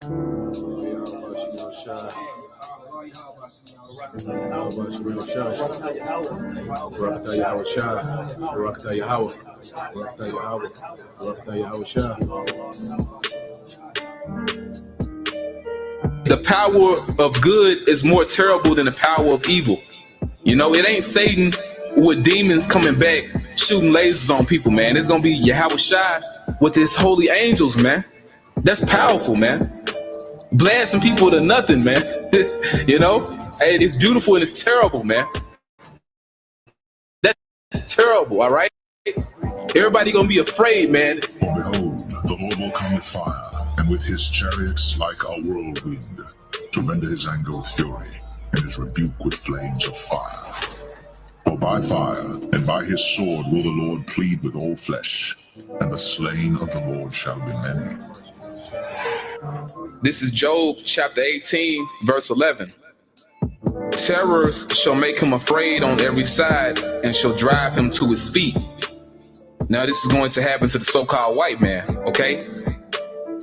The power of good is more terrible than the power of evil. You know, it ain't Satan with demons coming back shooting lasers on people, man. It's gonna be Yahweh Shai with his holy angels, man. That's powerful, man. Blasting people to nothing, man. You know, hey, it's beautiful and it's terrible, man. That's terrible, all right? Everybody gonna be afraid, man. For behold, the Lord will come with fire, and with his chariots like a whirlwind, to render his anger with fury, and his rebuke with flames of fire. For by fire and by his sword will the Lord plead with all flesh, and the slain of the Lord shall be many. This is Job chapter 18, verse 11. Terrors shall make him afraid on every side and shall drive him to his feet. Now this is going to happen to the so-called white man, okay?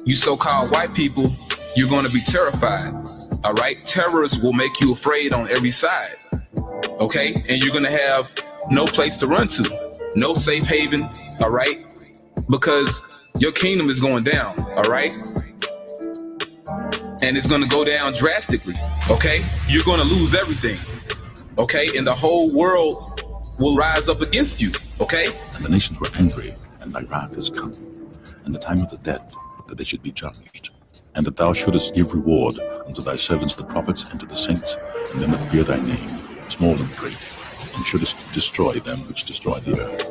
You so-called white people, you're going to be terrified, all right? Terrors will make you afraid on every side, okay? And you're going to have no place to run to, no safe haven, all right? Because your kingdom is going down, all right? And it's going to go down drastically, okay? You're going to lose everything, okay? And the whole world will rise up against you, okay? And the nations were angry, and thy wrath is come, and the time of the dead, that they should be judged, and that thou shouldest give reward unto thy servants the prophets, and to the saints, and them that fear thy name, small and great, and shouldest destroy them which destroy the earth.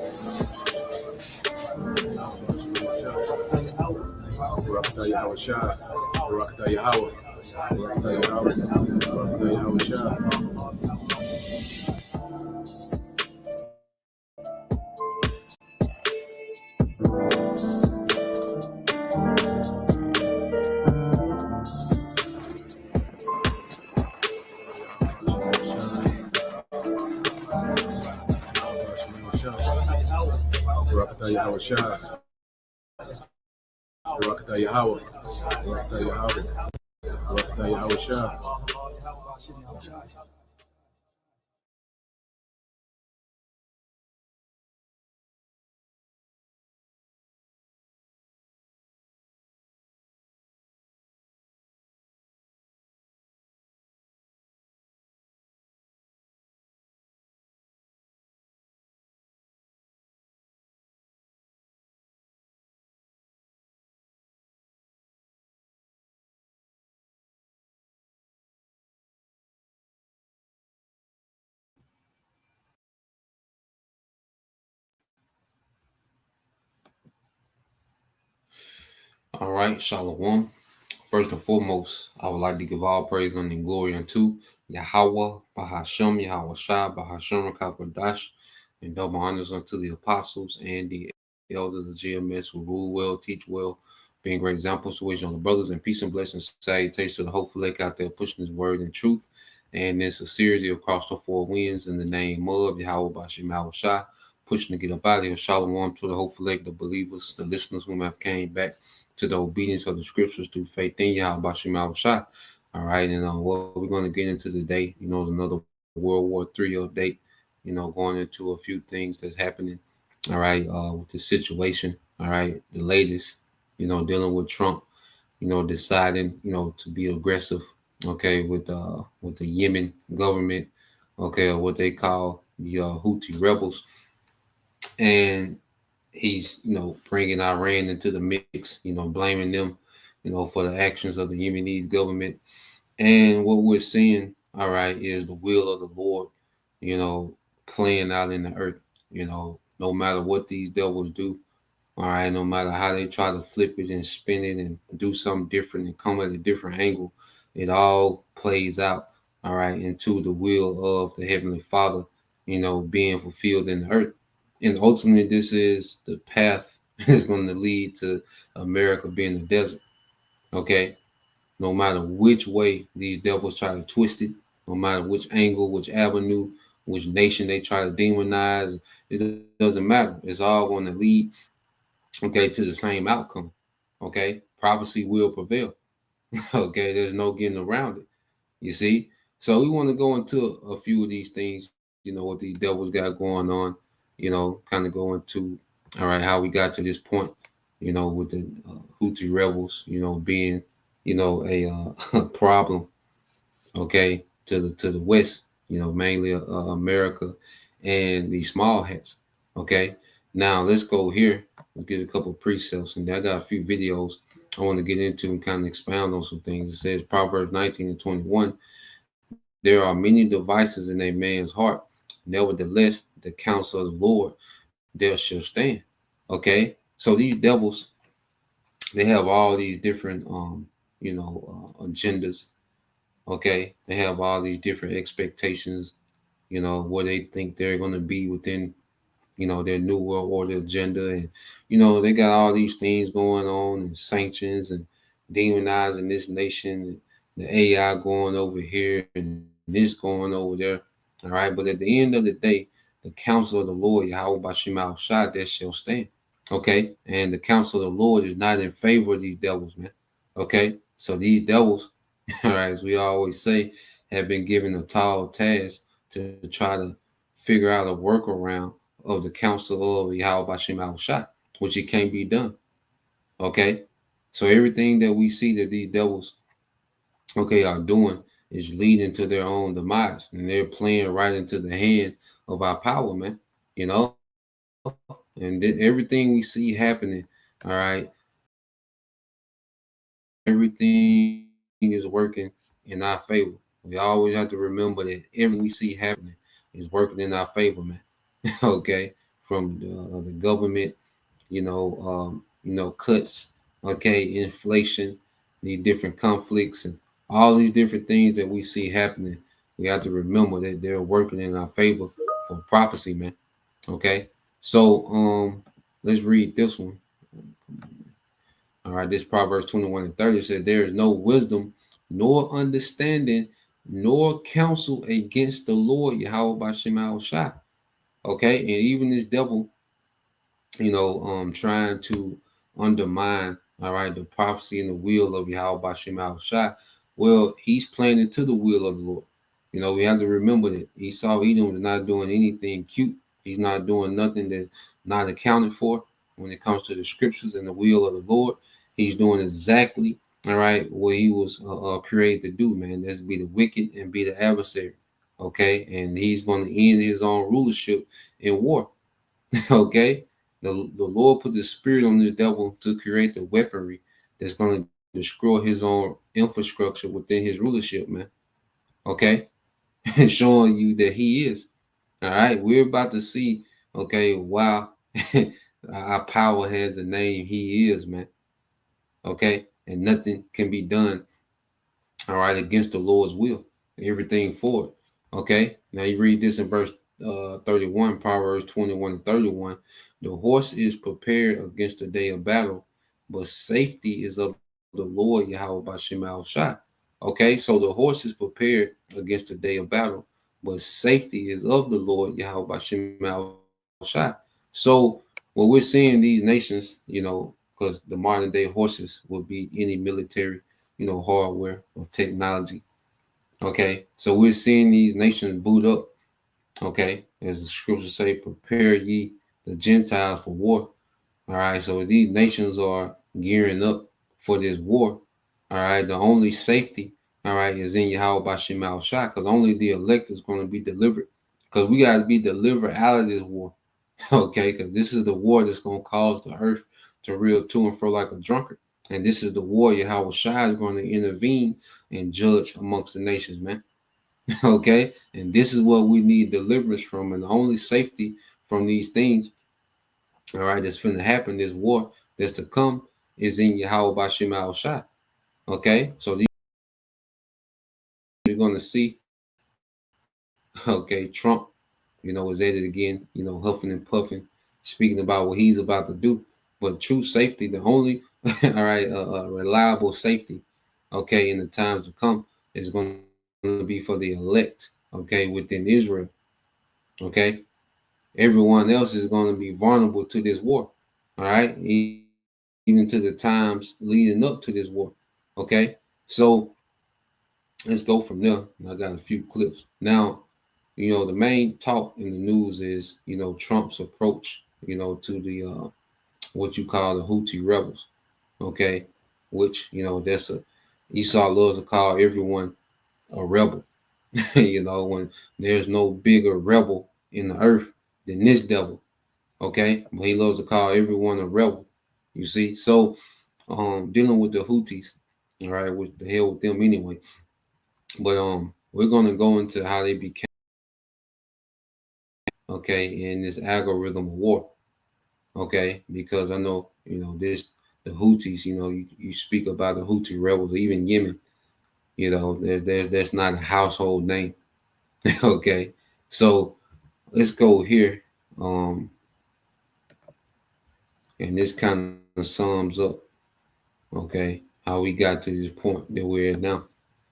All right, Shalom. First and foremost, I would like to give all praise and glory unto Yahweh, Bahashem, Yahweh Shai, Bahashem, Kakwadash, and double honors unto the apostles and the elders of GMS who rule well, teach well, being great examples to which on the brothers, and peace and blessings, salutations to the hopeful lake out there pushing his word and truth and in sincerity across the four winds in the name of Yahweh, Bahashem, Yahweh Shai, pushing to get up out of here. Shalom to the hopeful lake, the believers, the listeners who have came back to the obedience of the scriptures through faith in Yahweh Bashim Al-Shah. All right, and what we're going to get into today, you know, is another World War III update, you know, going into a few things that's happening, all right, with the situation, all right, the latest, you know, dealing with Trump, you know, deciding, you know, to be aggressive, okay, with the Yemen government, okay, or what they call the Houthi rebels, and he's, you know, bringing Iran into the mix, you know, blaming them, you know, for the actions of the Yemenese government. And what we're seeing, all right, is the will of the Lord, you know, playing out in the earth, you know, no matter what these devils do, all right, no matter how they try to flip it and spin it and do something different and come at a different angle, it all plays out, all right, into the will of the Heavenly Father, you know, being fulfilled in the earth. And ultimately, this is the path that's going to lead to America being a desert. Okay, no matter which way these devils try to twist it, no matter which angle, which avenue, which nation they try to demonize, it doesn't matter. It's all going to lead, okay, to the same outcome. Okay, prophecy will prevail. Okay, there's no getting around it. You see? So we want to go into a few of these things, what these devils got going on, kind of go into, all right, how we got to this point, with the Houthi rebels, being, a problem, okay, to the West, mainly America and the small hats, okay. Now let's go here. We'll get a couple precepts, and I got a few videos I want to get into and kind of expound on some things. It says Proverbs 19 and 21. There are many devices in a man's heart. Nevertheless, the counsel of the Lord there shall stand. Okay. So these devils, they have all these different agendas. Okay. They have all these different expectations, where they think they're gonna be within, their new world order agenda. And, they got all these things going on and sanctions and demonizing this nation, and the AI going over here and this going over there. All right. But at the end of the day, the counsel of the Lord, Yahweh Bashim al Shad, that shall stand. Okay. And the counsel of the Lord is not in favor of these devils, man. Okay. So these devils, all right, as we always say, have been given a tall task to try to figure out a workaround of the counsel of Yahweh Bashim al Shad, which it can't be done. Okay. So everything that we see that these devils, okay, are doing is leading to their own demise. And they're playing right into the hand of our power, man. And everything we see happening, all right, everything is working in our favor. We always have to remember that everything we see happening is working in our favor, man. Okay, from the government, cuts, okay, inflation, these different conflicts, and all these different things that we see happening. We have to remember that they're working in our favor for prophecy, man. Okay, so let's read this one. All right, this Proverbs 21 and 30 said, "There is no wisdom, nor understanding, nor counsel against the Lord Yahweh by Shema Shai." Okay, and even this devil, trying to undermine, all right, the prophecy and the will of Yahweh Bashem Al Shai. Well, he's playing into the will of the Lord. We have to remember that Esau Edom is not doing anything cute. He's not doing nothing that's not accounted for when it comes to the scriptures and the will of the Lord. He's doing exactly, all right, what he was created to do, man. That's be the wicked and be the adversary. Okay, and he's going to end his own rulership in war. Okay, the Lord put the spirit on the devil to create the weaponry that's going to destroy his own infrastructure within his rulership, man. Okay, showing you that he is. All right, we're about to see. Okay, wow, our power has the name he is, man. Okay, and nothing can be done, all right, against the Lord's will. Everything for it. Okay. Now you read this in verse 31, Proverbs 21 and 31. The horse is prepared against the day of battle, but safety is of the Lord Yahweh Bashem al Shai. Okay, so the horse is prepared against the day of battle, but safety is of the Lord Yahweh Bashem al Shai. So when we're seeing these nations, because the modern day horses would be any military, hardware or technology. Okay, so we're seeing these nations boot up. Okay, as the scriptures say, prepare ye the Gentiles for war. All right, so these nations are gearing up for this war. All right, the only safety, all right, is in Yahweh Bashim al Shai, because only the elect is going to be delivered. Because we got to be delivered out of this war. Okay, because this is the war that's going to cause the earth to reel to and fro like a drunkard. And this is the war Yahweh Shai is going to intervene and judge amongst the nations, man. Okay, and this is what we need deliverance from. And the only safety from these things, all right, that's going to happen, this war that's to come, is in Yahweh Bashim al Shai. Okay, so these you're going to see, okay, Trump, is at it again, huffing and puffing, speaking about what he's about to do. But true safety, the only, all right, reliable safety, okay, in the times to come is going to be for the elect, okay, within Israel, okay. Everyone else is going to be vulnerable to this war, all right, even to the times leading up to this war, okay. So let's go from there. I got a few clips. Now, the main talk in the news is, Trump's approach, to the what you call the Houthi rebels. Okay. Which, that's Esau loves to call everyone a rebel. When there's no bigger rebel in the earth than this devil. Okay. But he loves to call everyone a rebel. You see? So dealing with the Houthis, all right, with the hell with them anyway. But we're gonna go into how they became in this algorithm of war. Okay, because I know the Houthis, you speak about the Houthi rebels, even Yemen, that's not a household name. Okay. So let's go here. And this kind of sums up, how we got to this point that we're at now.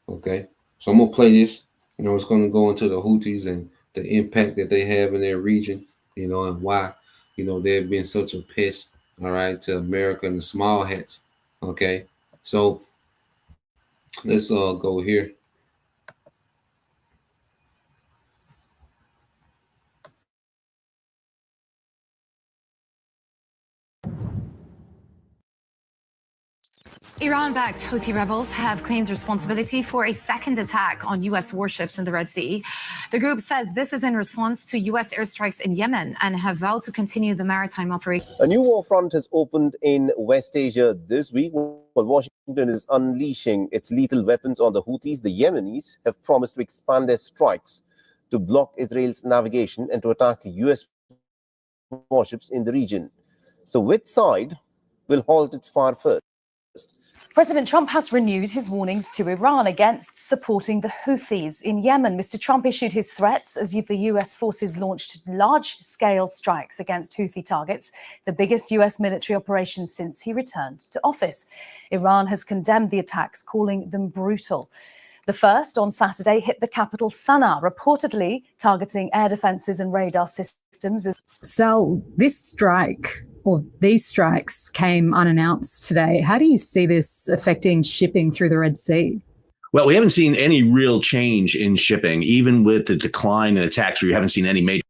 Okay. So I'm gonna play this. It's gonna go into the Houthis and the impact that they have in their region, and why, they've been such a pest, all right, to America and the small hats. Okay. So let's go here. Iran-backed Houthi rebels have claimed responsibility for a second attack on U.S. warships in the Red Sea. The group says this is in response to U.S. airstrikes in Yemen and have vowed to continue the maritime operation. A new war front has opened in West Asia this week. While Washington is unleashing its lethal weapons on the Houthis, the Yemenis have promised to expand their strikes to block Israel's navigation and to attack U.S. warships in the region. So which side will halt its fire first? President Trump has renewed his warnings to Iran against supporting the Houthis in Yemen. Mr. Trump issued his threats as the U.S. forces launched large-scale strikes against Houthi targets, the biggest U.S. military operation since he returned to office. Iran has condemned the attacks, calling them brutal. The first, on Saturday, hit the capital Sana'a, reportedly targeting air defenses and radar systems. So this strike, or these strikes, came unannounced today. How do you see this affecting shipping through the Red Sea? Well, we haven't seen any real change in shipping, even with the decline in attacks. We haven't seen any major.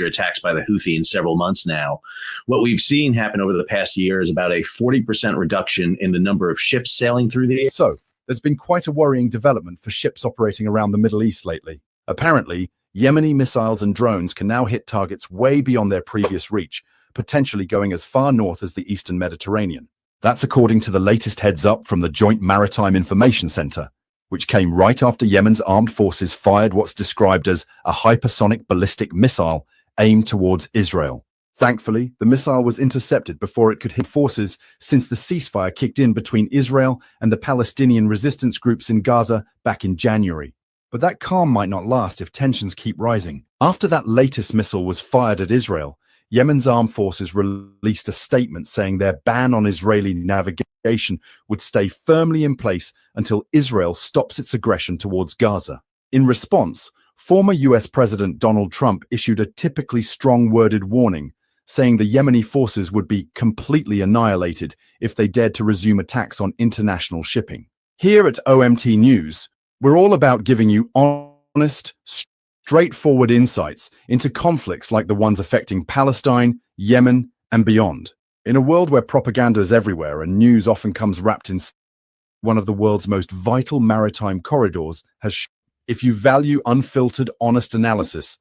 Attacks by the Houthi in several months now. What we've seen happen over the past year is about a 40% reduction in the number of ships sailing through the. So there's been quite a worrying development for ships operating around the Middle East lately. Apparently, Yemeni missiles and drones can now hit targets way beyond their previous reach, potentially going as far north as the Eastern Mediterranean. That's according to the latest heads up from the Joint Maritime Information Center, which came right after Yemen's armed forces fired what's described as a hypersonic ballistic missile aimed towards Israel. Thankfully, the missile was intercepted before it could hit forces since the ceasefire kicked in between Israel and the Palestinian resistance groups in Gaza back in January. But that calm might not last if tensions keep rising. After that latest missile was fired at Israel, Yemen's armed forces released a statement saying their ban on Israeli navigation would stay firmly in place until Israel stops its aggression towards Gaza. In response, former US President Donald Trump issued a typically strong-worded warning, saying the Yemeni forces would be completely annihilated if they dared to resume attacks on international shipping. Here at OMT News, we're all about giving you honest, straightforward insights into conflicts like the ones affecting Palestine, Yemen, and beyond. In a world where propaganda is everywhere and news often comes wrapped in one of the world's most vital maritime corridors has. If you value unfiltered, honest analysis,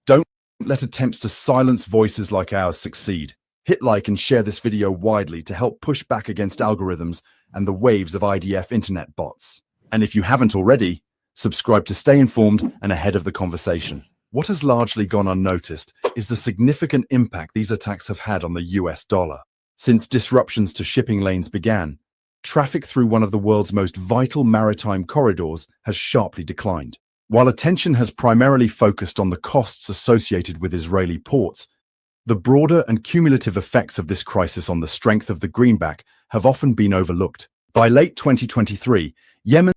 don't let attempts to silence voices like ours succeed. Hit like and share this video widely to help push back against algorithms and the waves of IDF internet bots. And if you haven't already, subscribe to stay informed and ahead of the conversation. What has largely gone unnoticed is the significant impact these attacks have had on the US dollar. Since disruptions to shipping lanes began, traffic through one of the world's most vital maritime corridors has sharply declined. While attention has primarily focused on the costs associated with Israeli ports, The broader and cumulative effects of this crisis on the strength of the greenback have often been overlooked. By late 2023, Yemen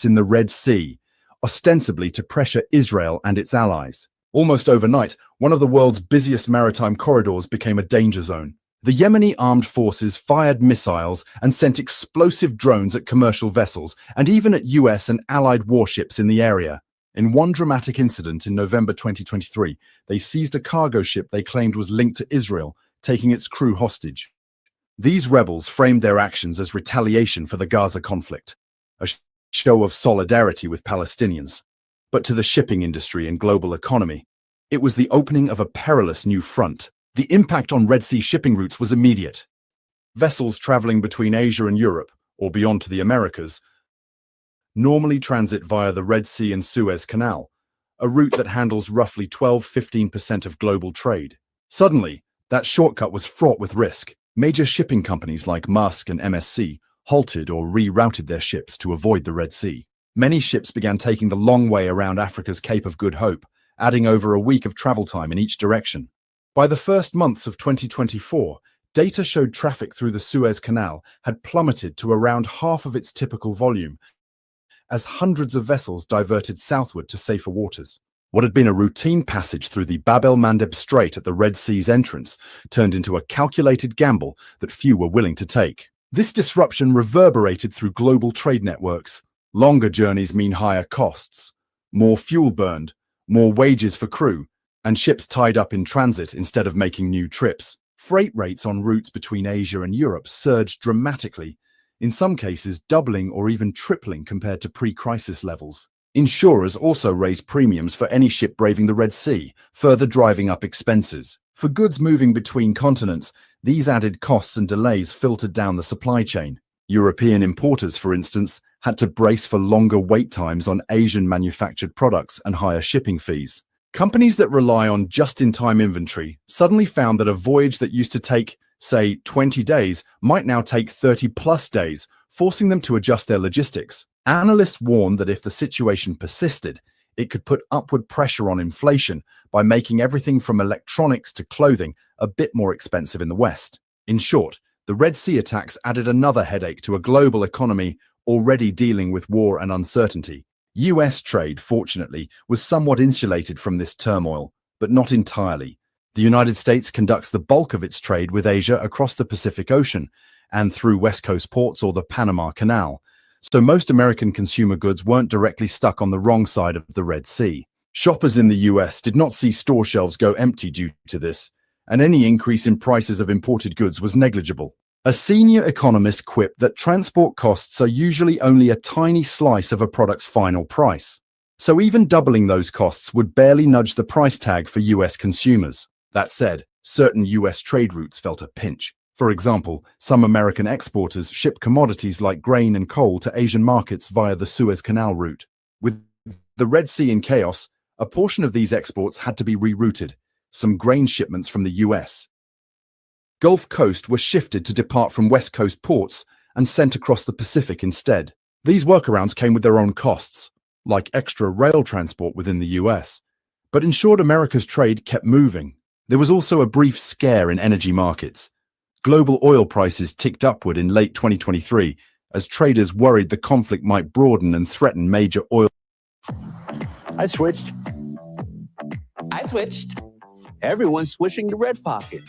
in the Red Sea, ostensibly to pressure Israel and its allies. Almost overnight, one of the world's busiest maritime corridors became a danger zone. The Yemeni armed forces fired missiles and sent explosive drones at commercial vessels and even at US and allied warships in the area. In one dramatic incident in November 2023, they seized a cargo ship they claimed was linked to Israel, taking its crew hostage. These rebels framed their actions as retaliation for the Gaza conflict, a show of solidarity with Palestinians. But to the shipping industry and global economy, it was the opening of a perilous new front. The impact on Red Sea shipping routes was immediate. Vessels traveling between Asia and Europe, or beyond to the Americas, normally transit via the Red Sea and Suez Canal, a route that handles roughly 12–15% of global trade. Suddenly, that shortcut was fraught with risk. Major shipping companies like Maersk and MSC halted or rerouted their ships to avoid the Red Sea. Many ships began taking the long way around Africa's Cape of Good Hope, adding over a week of travel time in each direction. By the first months of 2024, data showed traffic through the Suez Canal had plummeted to around half of its typical volume, as hundreds of vessels diverted southward to safer waters. What had been a routine passage through the Bab el-Mandeb Strait at the Red Sea's entrance turned into a calculated gamble that few were willing to take. This disruption reverberated through global trade networks. Longer journeys mean higher costs, more fuel burned, more wages for crew, and ships tied up in transit instead of making new trips. Freight rates on routes between Asia and Europe surged dramatically, in some cases doubling or even tripling compared to pre-crisis levels. Insurers also raised premiums for any ship braving the Red Sea, further driving up expenses. For goods moving between continents, these added costs and delays filtered down the supply chain. European importers, for instance, had to brace for longer wait times on Asian-manufactured products and higher shipping fees. Companies that rely on just-in-time inventory suddenly found that a voyage that used to take, say, 20 days might now take 30+ days, forcing them to adjust their logistics. Analysts warned that if the situation persisted, it could put upward pressure on inflation by making everything from electronics to clothing a bit more expensive in the West. In short, the Red Sea attacks added another headache to a global economy already dealing with war and uncertainty. US trade, fortunately, was somewhat insulated from this turmoil, but not entirely. The United States conducts the bulk of its trade with Asia across the Pacific Ocean and through West Coast ports or the Panama Canal, so most American consumer goods weren't directly stuck on the wrong side of the Red Sea. Shoppers in the US did not see store shelves go empty due to this, and any increase in prices of imported goods was negligible. A senior economist quipped that transport costs are usually only a tiny slice of a product's final price, so even doubling those costs would barely nudge the price tag for US consumers. That said, certain US trade routes felt a pinch. For example, some American exporters ship commodities like grain and coal to Asian markets via the Suez Canal route. With the Red Sea in chaos, a portion of these exports had to be rerouted. Some grain shipments from the US Gulf Coast were shifted to depart from West Coast ports and sent across the Pacific instead. These workarounds came with their own costs, like extra rail transport within the US, but ensured America's trade kept moving. There was also a brief scare in energy markets. Global oil prices ticked upward in late 2023 as traders worried the conflict might broaden and threaten major oil. I switched. Everyone's switching to Red Pocket.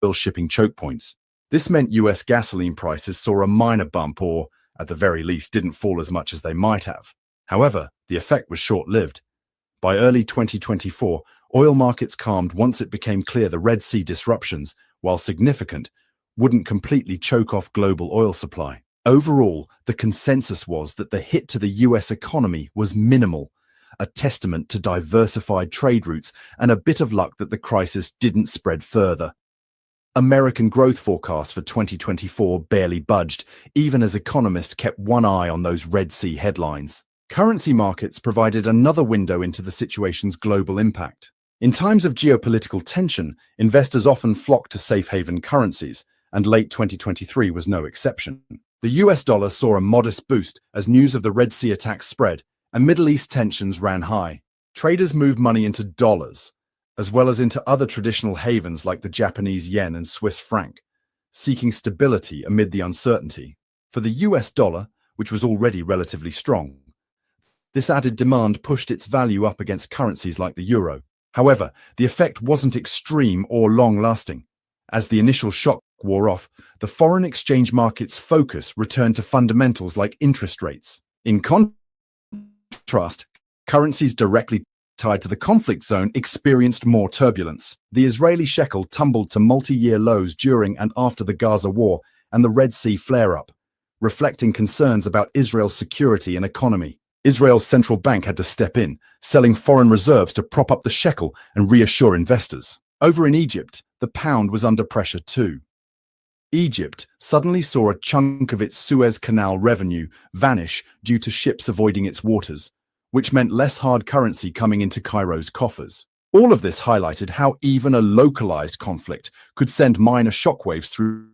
Oil shipping choke points. This meant US gasoline prices saw a minor bump or, at the very least, didn't fall as much as they might have. However, the effect was short-lived. By early 2024, oil markets calmed once it became clear the Red Sea disruptions, while significant, wouldn't completely choke off global oil supply. Overall, the consensus was that the hit to the US economy was minimal, a testament to diversified trade routes and a bit of luck that the crisis didn't spread further. American growth forecasts for 2024 barely budged, even as economists kept one eye on those Red Sea headlines. Currency markets provided another window into the situation's global impact. In times of geopolitical tension, investors often flock to safe haven currencies, and late 2023 was no exception. The US dollar saw a modest boost as news of the Red Sea attacks spread, and Middle East tensions ran high. Traders moved money into dollars, as well as into other traditional havens like the Japanese yen and Swiss franc, seeking stability amid the uncertainty. For the US dollar, which was already relatively strong, this added demand pushed its value up against currencies like the euro. However, the effect wasn't extreme or long-lasting. As the initial shock wore off, the foreign exchange market's focus returned to fundamentals like interest rates. In contrast, currencies directly tied to the conflict zone experienced more turbulence. The Israeli shekel tumbled to multi-year lows during and after the Gaza war and the Red Sea flare-up, reflecting concerns about Israel's security and economy. Israel's central bank had to step in, selling foreign reserves to prop up the shekel and reassure investors. Over in Egypt, the pound was under pressure too. Egypt suddenly saw a chunk of its Suez Canal revenue vanish due to ships avoiding its waters, which meant less hard currency coming into Cairo's coffers. All of this highlighted how even a localized conflict could send minor shockwaves through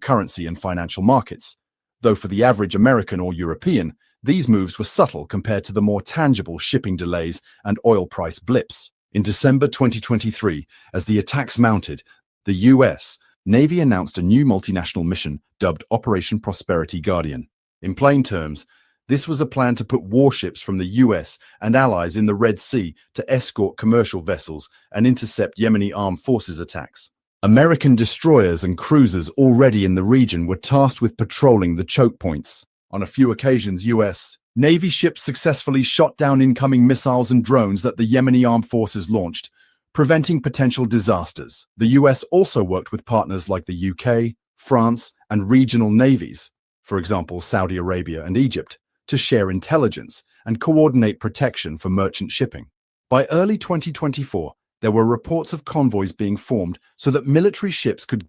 currency and financial markets, though for the average American or European, these moves were subtle compared to the more tangible shipping delays and oil price blips. In December 2023, as the attacks mounted, the US Navy announced a new multinational mission dubbed Operation Prosperity Guardian. In plain terms, this was a plan to put warships from the US and allies in the Red Sea to escort commercial vessels and intercept Yemeni armed forces attacks. American destroyers and cruisers already in the region were tasked with patrolling the choke points. On a few occasions, US Navy ships successfully shot down incoming missiles and drones that the Yemeni armed forces launched, preventing potential disasters. The US also worked with partners like the UK, France, and regional navies, for example, Saudi Arabia and Egypt, to share intelligence and coordinate protection for merchant shipping. By early 2024, there were reports of convoys being formed so that military ships could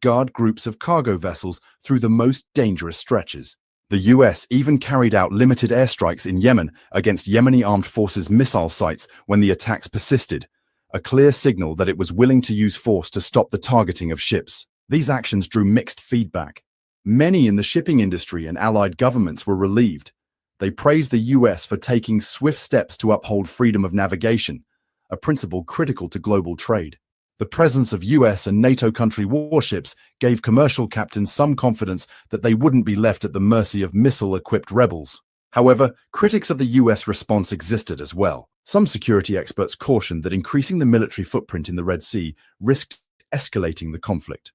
guard groups of cargo vessels through the most dangerous stretches. The US even carried out limited airstrikes in Yemen against Yemeni armed forces missile sites when the attacks persisted, a clear signal that it was willing to use force to stop the targeting of ships. These actions drew mixed feedback. Many in the shipping industry and allied governments were relieved. They praised the US for taking swift steps to uphold freedom of navigation, a principle critical to global trade. The presence of US and NATO country warships gave commercial captains some confidence that they wouldn't be left at the mercy of missile-equipped rebels. However, critics of the US response existed as well. Some security experts cautioned that increasing the military footprint in the Red Sea risked escalating the conflict.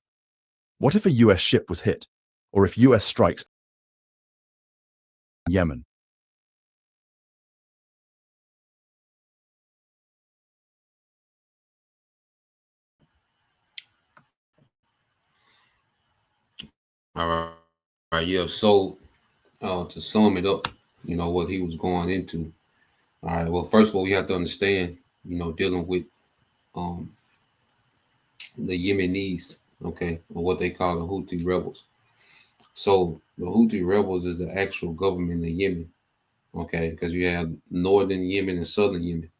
What if a US ship was hit, or if US strikes Yemen? All right, yeah. So, to sum it up, what he was going into. All right. Well, first of all, we have to understand, dealing with um the Yemenis, okay, or what they call the Houthi rebels. So the Houthi rebels is the actual government of Yemen, okay, because you have northern Yemen and southern Yemen,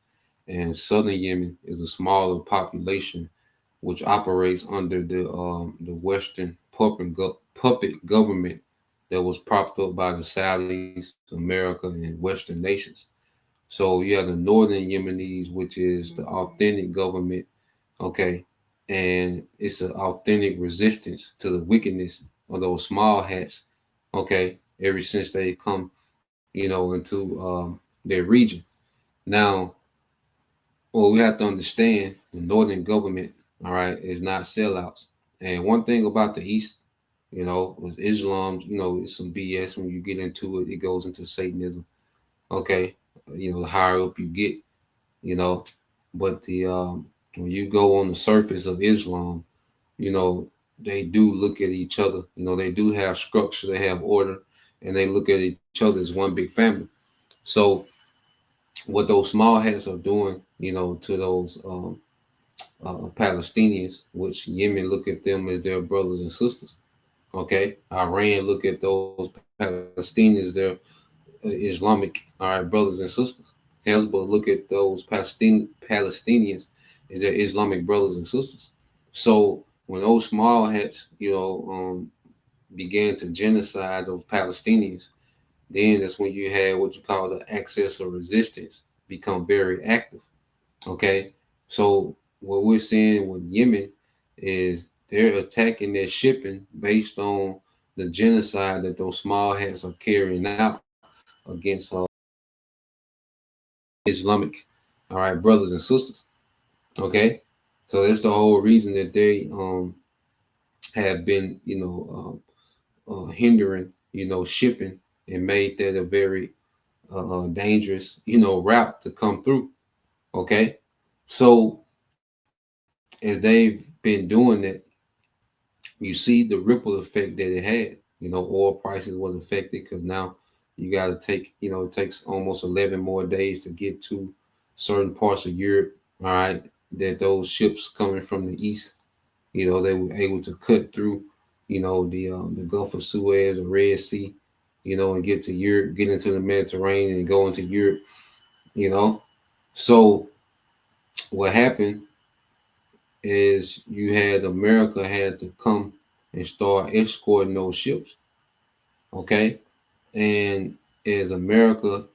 and southern Yemen is a smaller population which operates under the Western puppet government that was propped up by the Saudis, America, and Western nations. So you have the northern Yemenis, which is the authentic government, okay, and it's an authentic resistance to the wickedness of those small hats, okay, ever since they come, into their region. Now, well, we have to understand the northern government, all right, is not sellouts. And one thing about the East, was Islam, it's some BS. When you get into it, it goes into Satanism. Okay. The higher up you get, you know, but when you go on the surface of Islam, they do look at each other. They do have structure, they have order, and they look at each other as one big family. So what those small hats are doing, to those Palestinians, which Yemen look at them as their brothers and sisters. Okay, Iran look at those Palestinians, their Islamic, all right, brothers and sisters. Hezbollah look at those Palestinians as their Islamic brothers and sisters. So when those small hats, began to genocide those Palestinians, then that's when you had what you call the axis of resistance become very active. Okay, So what we're seeing with Yemen is they're attacking their shipping based on the genocide that those small hats are carrying out against Islamic, all right, brothers and sisters. Okay, so that's the whole reason that they have been, hindering, shipping, and made that a very dangerous, route to come through. Okay, so as they've been doing that, you see the ripple effect that it had. Oil prices was affected because now you got to take, it takes almost 11 more days to get to certain parts of Europe. All right, that those ships coming from the east, they were able to cut through, the Gulf of Suez or Red Sea, and get to Europe, get into the Mediterranean and go into Europe. You know, so what happened is you had America had to come and start escorting those ships. Okay, and as America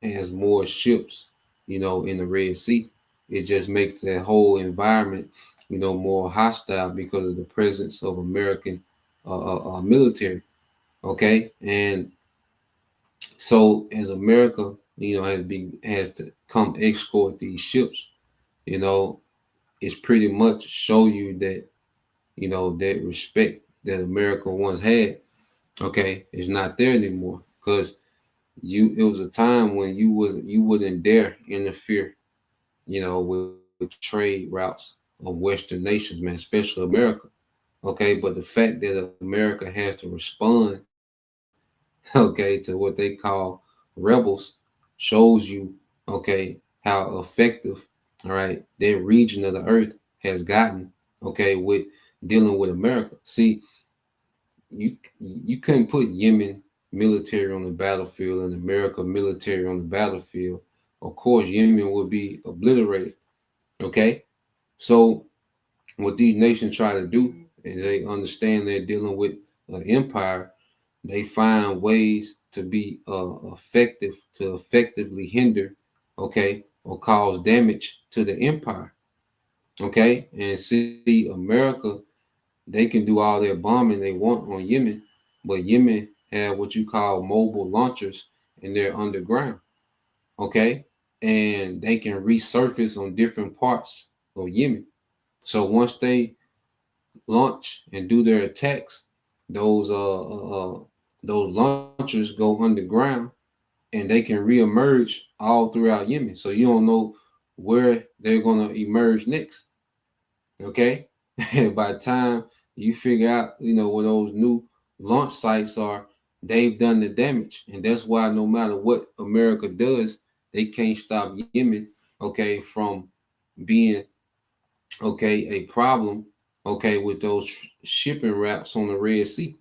has more ships, in the Red Sea, it just makes that whole environment, more hostile because of the presence of American military. Okay, and so as America, has to come escort these ships, you know, it's pretty much show you that that respect that America once had, okay, is not there anymore because it was a time when you wouldn't dare interfere, with trade routes of Western nations, man, especially America. Okay, but the fact that America has to respond, okay, to what they call rebels shows you, okay, how effective, all right, that region of the earth has gotten, okay, with dealing with America. See, you couldn't put Yemen military on the battlefield and America military on the battlefield. Of course, Yemen would be obliterated. Okay, so what these nations try to do is they understand they're dealing with an empire. They find ways to be effective to effectively hinder, okay, or cause damage to the empire. Okay, and see America, they can do all their bombing they want on Yemen, but Yemen have what you call mobile launchers and they're underground. Okay, and they can resurface on different parts of Yemen. So once they launch and do their attacks, those those launchers go underground and they can reemerge all throughout Yemen. So you don't know where they're gonna emerge next. Okay, and by the time you figure out, where those new launch sites are, they've done the damage, and that's why no matter what America does, they can't stop Yemen, okay, from being, okay, a problem, okay, with those shipping routes on the Red Sea.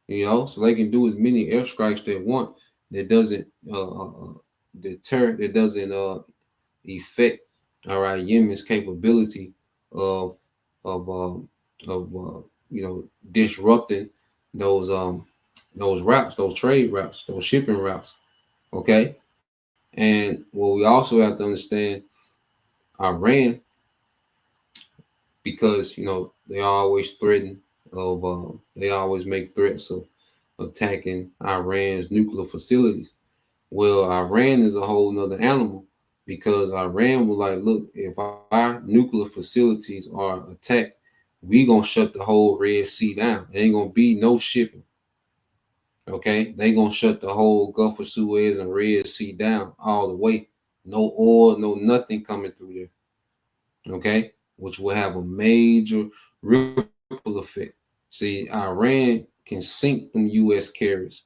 So they can do as many airstrikes they want. That doesn't deter. That doesn't affect, all right, Yemen's capability of of um, disrupting those routes, those trade routes, those shipping routes. Okay, and what we also have to understand, Iran, because they always threaten of they always make threats of attacking Iran's nuclear facilities. Well, Iran is a whole nother animal because Iran was like, look, if our nuclear facilities are attacked, we gonna shut the whole Red Sea down. There ain't gonna be no shipping. Okay, they gonna shut the whole Gulf of Suez and Red Sea down all the way. No oil, no nothing coming through there. Okay, which will have a major ripple effect. See, Iran can sink them U.S. carriers.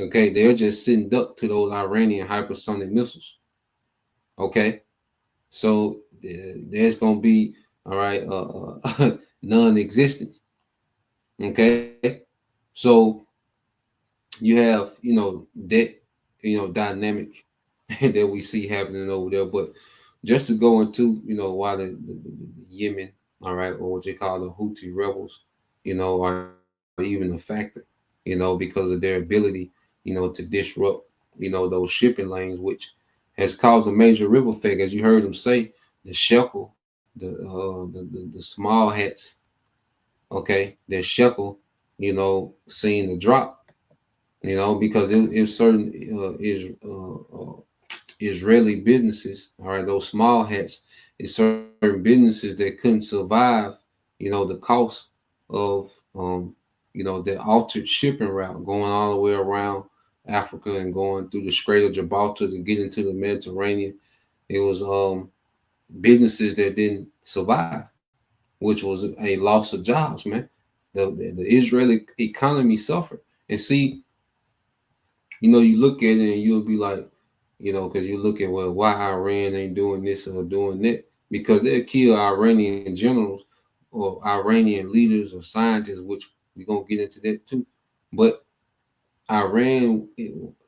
Okay, they're just sitting duck to those Iranian hypersonic missiles. Okay, so there's gonna be, all right, non-existence. Okay, so you have that dynamic that we see happening over there. But just to go into why the Yemen, all right, or what they call the Houthi rebels, are even a factor, because of their ability, to disrupt, those shipping lanes, which has caused a major ripple effect. As you heard them say, the shekel the small hats, okay, their shekel, seeing the drop, because if certain Israeli businesses, all right, those small hats, is certain businesses that couldn't survive, the cost of, the altered shipping route going all the way around Africa and going through the Strait of Gibraltar to get into the Mediterranean. It was businesses that didn't survive, which was a loss of jobs, man. The Israeli economy suffered. And see, you look at it and you'll be like, because you look at, well, why Iran ain't doing this or doing that? Because they'll kill Iranian generals or Iranian leaders or scientists, which we're going to get into that too. But Iran,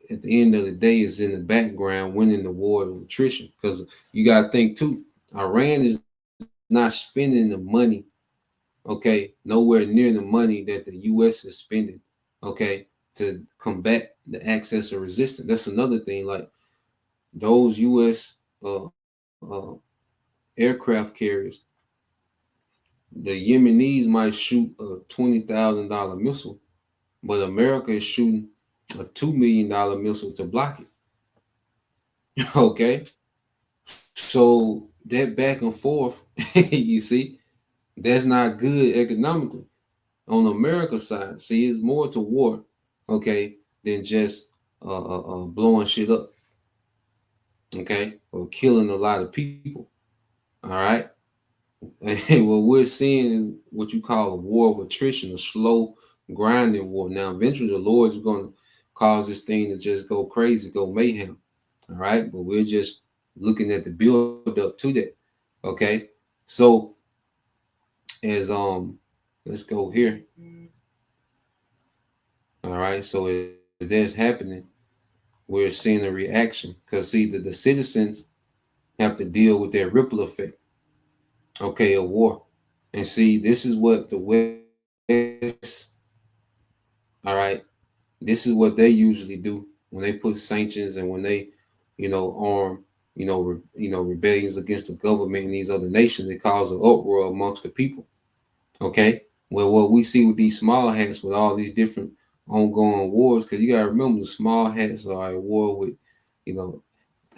at the end of the day, is in the background winning the war of attrition. Because you got to think too, Iran is not spending the money, okay, nowhere near the money that the U.S. is spending, okay, to combat the axis of resistance. That's another thing. Like those U.S. Uh, aircraft carriers, the Yemenis might shoot a $20,000 missile, but America is shooting a $2 million missile to block it. Okay, so that back and forth, you see, that's not good economically. On America's side, see, it's more to war, okay, than just blowing shit up, okay, or killing a lot of people. All right. And what we're seeing is what you call a war of attrition, a slow grinding war. Now, eventually, the Lord is going to cause this thing to just go crazy, go mayhem. All right. But we're just looking at the build up to that. Okay. So, as let's go here. All right. So, as that's happening, we're seeing a reaction because, see, the citizens have to deal with their ripple effect, okay, of war. And see, this is what the West, all right, this is what they usually do when they put sanctions and when they, arm, rebellions against the government and these other nations. It causes an uproar amongst the people. Okay. Well, what we see with these small hats with all these different ongoing wars, because you got to remember the small hats are at war with,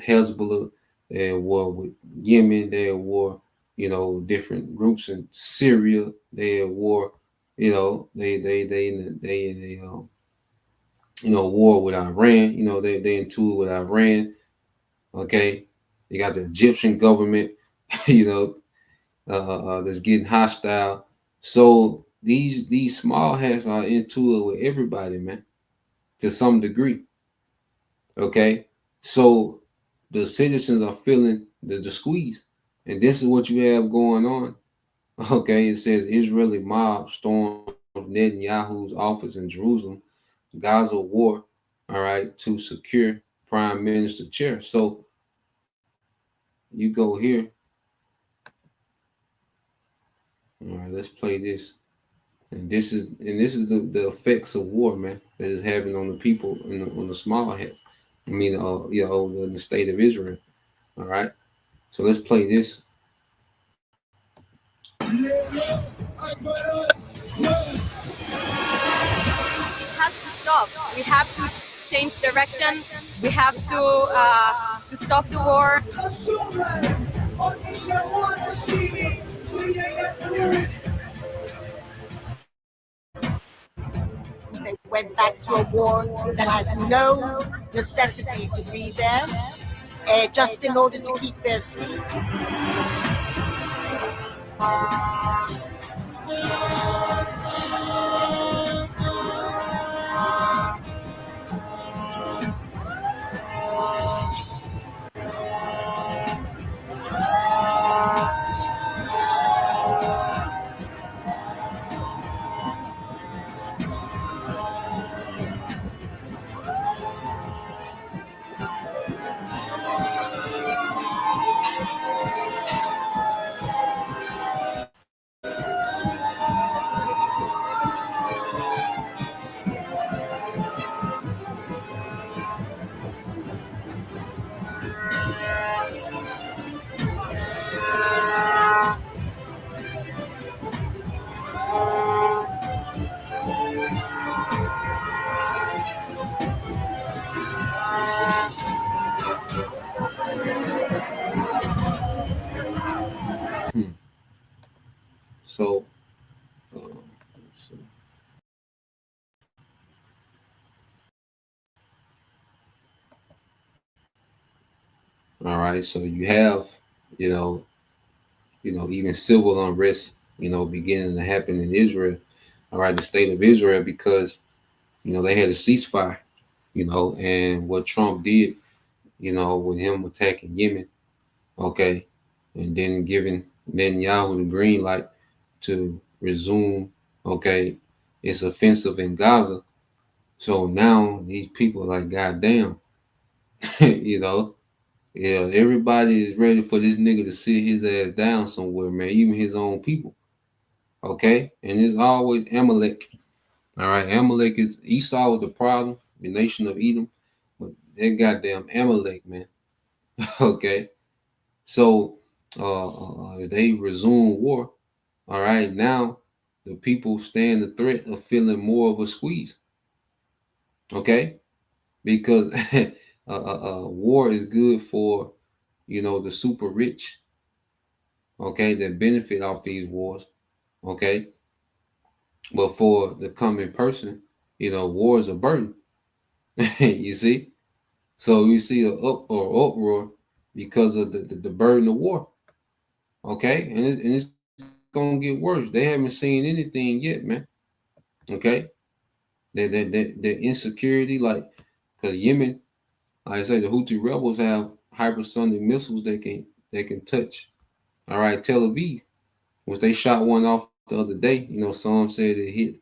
Hezbollah, they're at war with Yemen, they're at war, different groups in Syria, they're at war, war with Iran, they into it with Iran. Okay. You got the Egyptian government, that's getting hostile. So these small hats are into it with everybody, man, to some degree. Okay. So the citizens are feeling the squeeze. And this is what you have going on. Okay, it says Israeli mob stormed Netanyahu's office in Jerusalem, Gaza war, all right, to secure prime minister chair. So you go here. All right, let's play this. And this is the effects of war, man, that is having on the people on the small hats. I mean, in the state of Israel. All right. So let's play this. Has to stop. We have to change direction. We have to stop the war. They went back to a war that has no necessity to be there, just in order to keep their seat. So, all right. So you have, you know, even civil unrest, beginning to happen in Israel. All right, the state of Israel, because they had a ceasefire, and what Trump did, with him attacking Yemen, okay, and then giving Netanyahu the green light to resume, okay, its offensive in Gaza. So now these people are like, goddamn, you know, yeah, everybody is ready for this nigga to sit his ass down somewhere, man, even his own people, okay? And it's always Amalek. All right, Amalek is Esau was the problem, the nation of Edom, but that goddamn Amalek, man. Okay, so they resume war. All right, now the people stand the threat of feeling more of a squeeze. Okay, because war is good for the super rich. Okay, that benefit off these wars. Okay, but for the common person, war is a burden. You see. So you see an uproar because of the burden of war. Okay, and it's gonna get worse. They haven't seen anything yet, man. Okay, that insecurity, like, cause Yemen, like I say, the Houthi rebels have hypersonic missiles they can touch. All right, Tel Aviv, which they shot one off the other day. Some said it hit,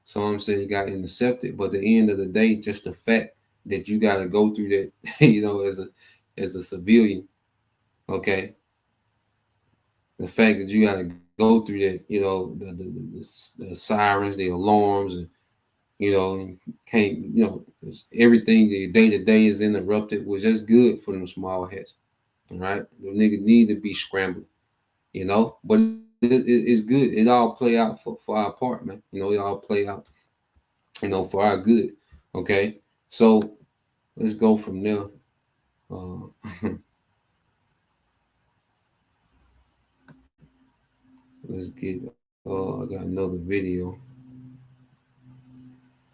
some said it got intercepted. But at the end of the day, just the fact that you got to go through that, as a civilian, okay. The fact that you got to go through that, the sirens, the alarms, and can't, everything the day to day is interrupted, was just good for them small hats. All right, the niggas need to be scrambling, but it's good. It all play out for our part, man. It all play out, for our good. Okay, so let's go from there. Let's get. I got another video.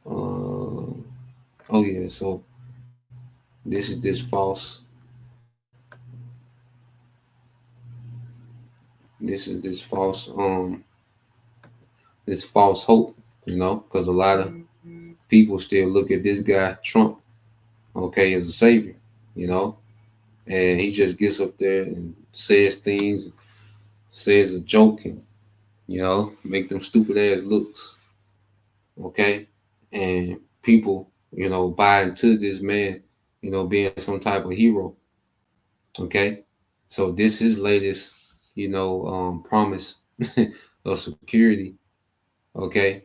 Oh yeah, so this is this false. This is this false hope, because a lot of people still look at this guy Trump, okay, as a savior, and he just gets up there and says things, says a joke, and make them stupid ass looks, okay, and people, buy into this man, being some type of hero, okay. So this is latest, promise of security, okay,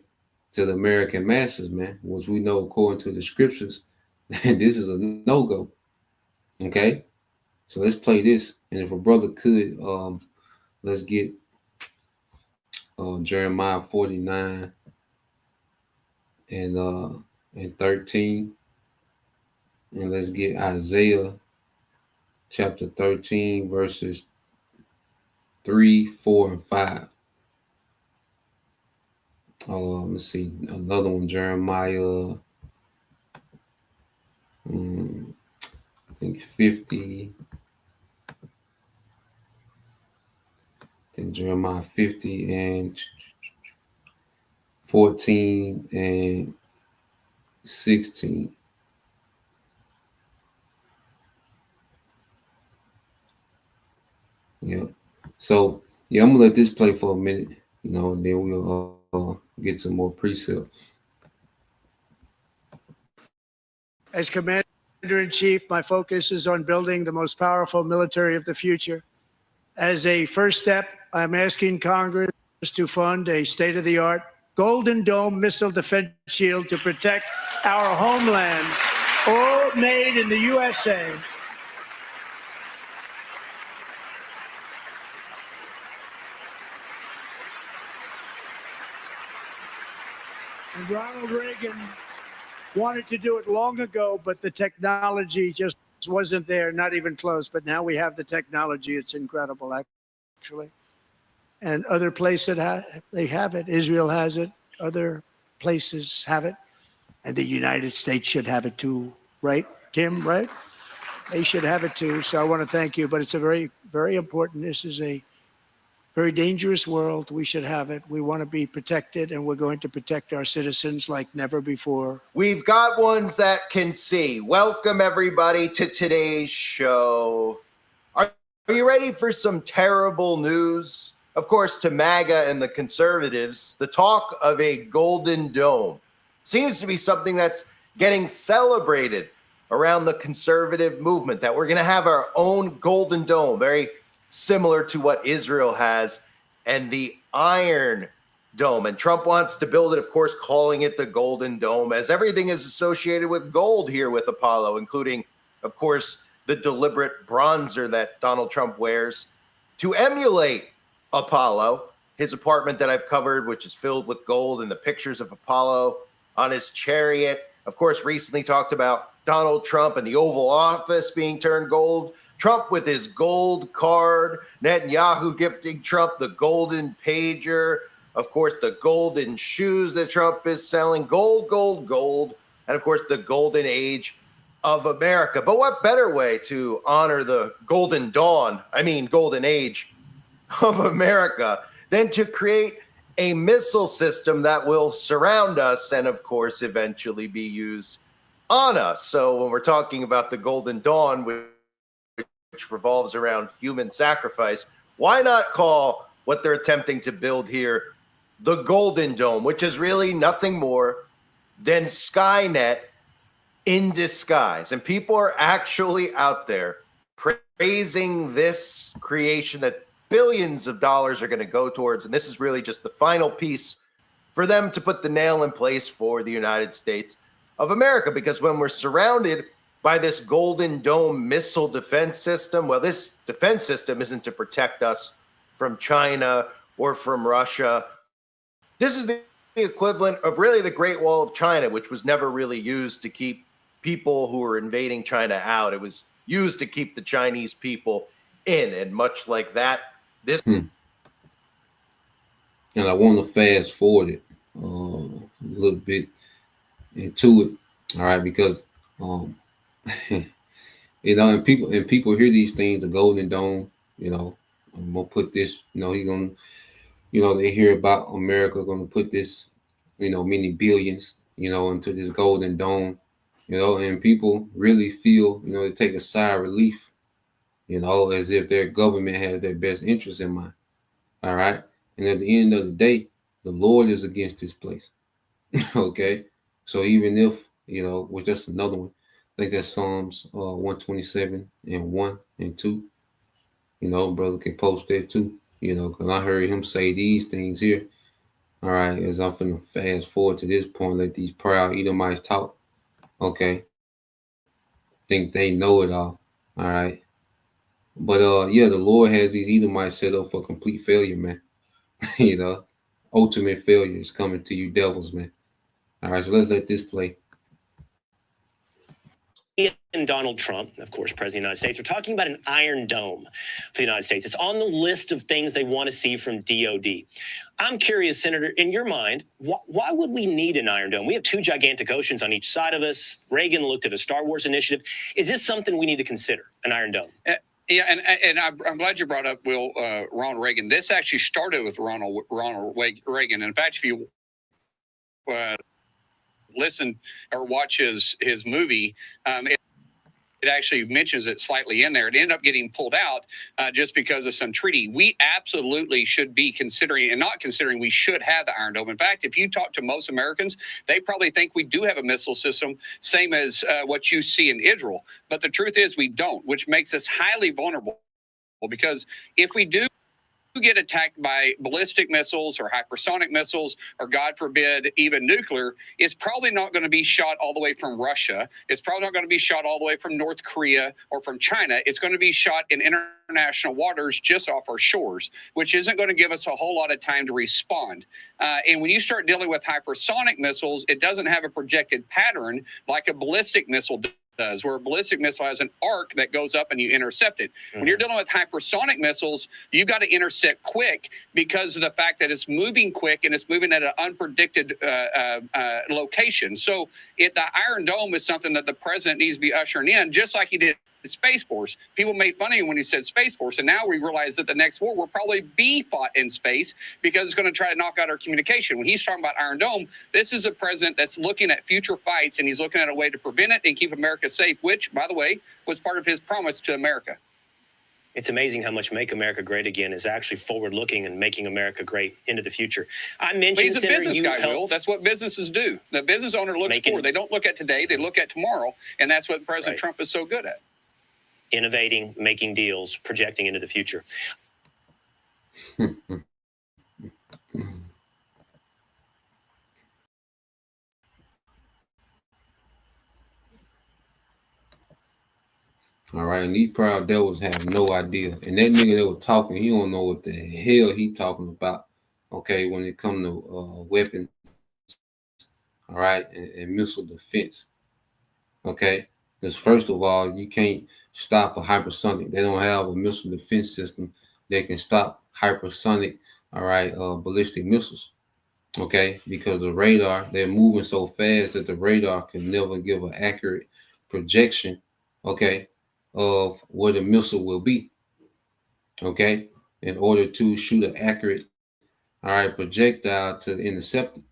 to the American masses, man, which we know according to the scriptures, this is a no-go. Okay. So let's play this. And if a brother could, let's get Jeremiah 49 and 13. And let's get Isaiah chapter 13, verses 3, 4, and 5. Let's see, another one, Jeremiah, I think 50. I think Jeremiah 50 and 14 and 16. Yeah. So yeah, I'm gonna let this play for a minute, and then we'll get some more precept. As Commander-in-Chief, my focus is on building the most powerful military of the future. As a first step, I'm asking Congress to fund a state-of-the-art Golden Dome missile defense shield to protect our homeland, all made in the USA. And Ronald Reagan wanted to do it long ago, but the technology just wasn't there, not even close. But now we have the technology. It's incredible, actually. and other places they have it. Israel has it. Other places have it. And the United States should have it too, right, Kim, right? They should have it too. So I want to thank you. But it's a very, very important. This is a very dangerous world. We should have it. We want to be protected, and we're going to protect our citizens like never before. We've got ones that can see. Welcome, everybody, to today's show. Are you ready for some terrible news? Of course, to MAGA and the conservatives, the talk of a golden dome seems to be something that's getting celebrated around the conservative movement, that we're going to have our own golden dome, very similar to what Israel has, and the Iron Dome. And Trump wants to build it, of course, calling it the Golden Dome, as everything is associated with gold here with Apollo, including, of course, the deliberate bronzer that Donald Trump wears to emulate Apollo, his apartment that I've covered, which is filled with gold, and the pictures of Apollo on his chariot. Of course, recently talked about Donald Trump and the Oval Office being turned gold. Trump with his gold card, Netanyahu gifting Trump the golden pager, of course, the golden shoes that Trump is selling, gold, gold, gold, and of course, the golden age of America. But what better way to honor the golden age of America than to create a missile system that will surround us and, of course, eventually be used on us. So when we're talking about the Golden Dawn, which revolves around human sacrifice, why not call what they're attempting to build here the Golden Dome, which is really nothing more than Skynet in disguise? And people are actually out there praising this creation that billions of dollars are going to go towards. And this is really just the final piece for them to put the nail in place for the United States of America. Because when we're surrounded by this Golden Dome missile defense system, well, this defense system isn't to protect us from China or from Russia. This is the equivalent of really the Great Wall of China, which was never really used to keep people who were invading China out. It was used to keep the Chinese people in. And much like that, this. And I want to fast forward it a little bit into it, all right, because you know, and people hear these things, the Golden Dome, you know, I'm gonna put this, you know, he gonna, you know, they hear about America gonna put this, you know, many billions, you know, into this Golden Dome, you know, and people really feel, you know, they take a sigh of relief, you know, as if their government has their best interests in mind. All right. And at the end of the day, the Lord is against this place. Okay. So even if, you know, which that's another one, I think that's Psalms 127 and 1 and 2. You know, brother can post that too, you know, because I heard him say these things here. All right. As I'm finna fast forward to this point, let these proud Edomites talk. Okay. Think they know it all. All right. But yeah, the Lord has these Edomites set up for complete failure, man. You know, ultimate failure is coming to you devils, man. All right, so let's let this play. And Donald Trump, of course, President of the United States, are talking about an Iron Dome for the United States. It's on the list of things they want to see from DOD. I'm curious, Senator, in your mind, why would we need an Iron Dome? We have two gigantic oceans on each side of us. Reagan looked at a Star Wars initiative. Is this something we need to consider, an Iron Dome? Yeah, and I'm glad you brought up Ronald Reagan. This actually started with Ronald Reagan. In fact, if you listen or watch his movie, it actually mentions it slightly in there. It ended up getting pulled out just because of some treaty. We absolutely should be considering, and not considering, we should have the Iron Dome. In fact, if you talk to most Americans, they probably think we do have a missile system, same as what you see in Israel. But the truth is we don't, which makes us highly vulnerable. Because if we do get attacked by ballistic missiles or hypersonic missiles, or God forbid, even nuclear, it's probably not going to be shot all the way from Russia. It's probably not going to be shot all the way from North Korea or from China. It's going to be shot in international waters just off our shores, which isn't going to give us a whole lot of time to respond. And when you start dealing with hypersonic missiles, it doesn't have a projected pattern like a ballistic missile does, where a ballistic missile has an arc that goes up and you intercept it. When you're dealing with hypersonic missiles, you've got to intercept quick because of the fact that it's moving quick and it's moving at an unpredicted location. So the Iron Dome is something that the president needs to be ushering in, just like he did Space Force. People made fun of him when he said Space Force, and now we realize that the next war will probably be fought in space because it's going to try to knock out our communication. When he's talking about Iron Dome, this is a president that's looking at future fights, and he's looking at a way to prevent it and keep America safe, which, by the way, was part of his promise to America. It's amazing how much Make America Great Again is actually forward-looking and making America great into the future. I mentioned, But he's a Senator, business you guy, helped Will. That's what businesses do. The business owner looks forward. They don't look at today. They look at tomorrow, and that's what President Trump is so good at. innovating, making deals, projecting into the future. All right, and these proud devils have no idea. And that nigga that was talking, he don't know what the hell he talking about. Okay, when it comes to weapons, all right, and missile defense. Okay, because first of all, you can't stop a hypersonic. They don't have a missile defense system that can stop hypersonic, all right, ballistic missiles. Okay, because the radar, they're moving so fast that the radar can never give an accurate projection, okay, of where the missile will be. Okay, in order to shoot an accurate, all right, projectile to intercept it.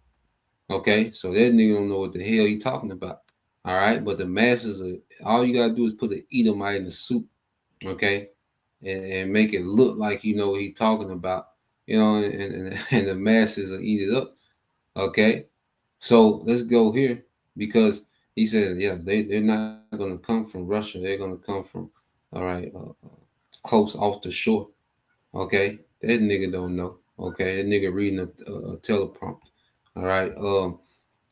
Okay, so that nigga don't know what the hell he talking about. All right, but the masses, all you gotta do is put an Edomite in the soup, okay, and make it look like you know what he talking about, you know, and the masses will eat it up. Okay, so let's go here because he said, yeah, they're not gonna come from Russia. They're gonna come from, all right, close off the shore. Okay, that nigga don't know. Okay, that nigga reading a teleprompt. All right,